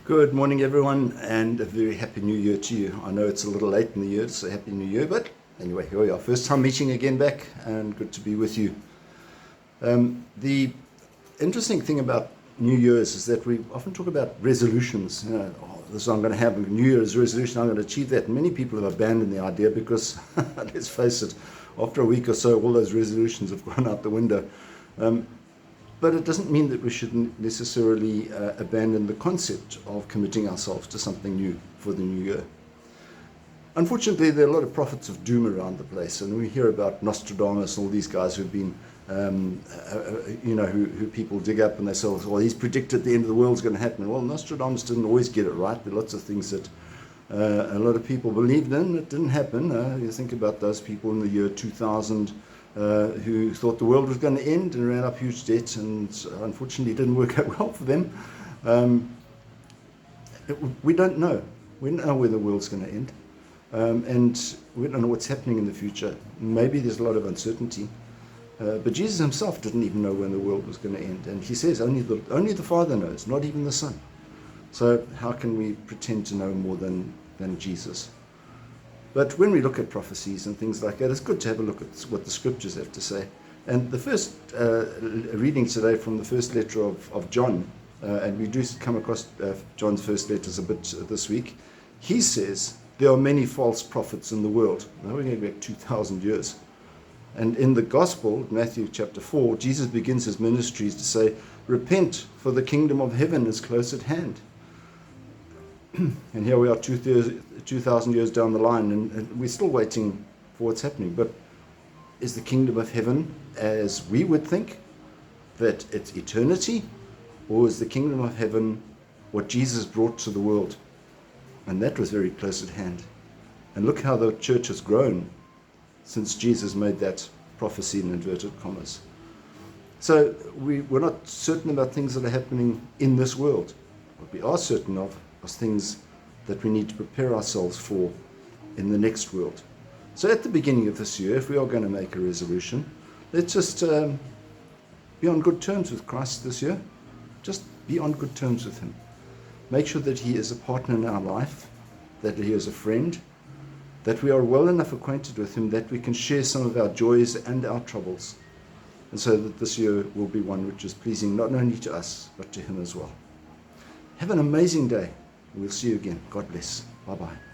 Good morning, everyone, and a very happy new year to you. I know it's a little late in the year, so happy new year, but anyway, here we are. First time meeting again back, and good to be with you. The interesting thing about New Year's is that we often talk about resolutions. This is what I'm going to have, a New Year's resolution, I'm going to achieve that. Many people have abandoned the idea because, let's face it, after a week or so, all those resolutions have gone out the window. But it doesn't mean that we shouldn't necessarily abandon the concept of committing ourselves to something new for the new year. Unfortunately, there are a lot of prophets of doom around the place, and we hear about Nostradamus and all these guys who've been, who people dig up and they say, well, he's predicted the end of the world's going to happen. Well, Nostradamus didn't always get it right. There are lots of things that a lot of people believed in that didn't happen. You think about those people in the year 2000, who thought the world was going to end and ran up huge debt, and unfortunately it didn't work out well for them. We don't know. We don't know where the world's going to end, and we don't know what's happening in the future. Maybe there's a lot of uncertainty, but Jesus himself didn't even know when the world was going to end, and he says only the Father knows, not even the Son. So how can we pretend to know more than Jesus? But when we look at prophecies and things like that, it's good to have a look at what the scriptures have to say. And the first reading today from the first letter of John, and we do come across John's first letters a bit this week, he says, there are many false prophets in the world. Now we're going back 2,000 years. And in the gospel, Matthew chapter 4, Jesus begins his ministries to say, repent, for the kingdom of heaven is close at hand. And here we are 2,000 years down the line, and we're still waiting for what's happening. But is the kingdom of heaven as we would think, that it's eternity? Or is the kingdom of heaven what Jesus brought to the world? And that was very close at hand. And look how the church has grown since Jesus made that prophecy in inverted commas. So we're not certain about things that are happening in this world. What we are certain of are things that we need to prepare ourselves for in the next world. So at the beginning of this year, if we are going to make a resolution, let's just be on good terms with Christ this year. Just be on good terms with him. Make sure that he is a partner in our life, that he is a friend, that we are well enough acquainted with him that we can share some of our joys and our troubles, and so that this year will be one which is pleasing not only to us, but to him as well. Have an amazing day. We'll see you again. God bless. Bye-bye.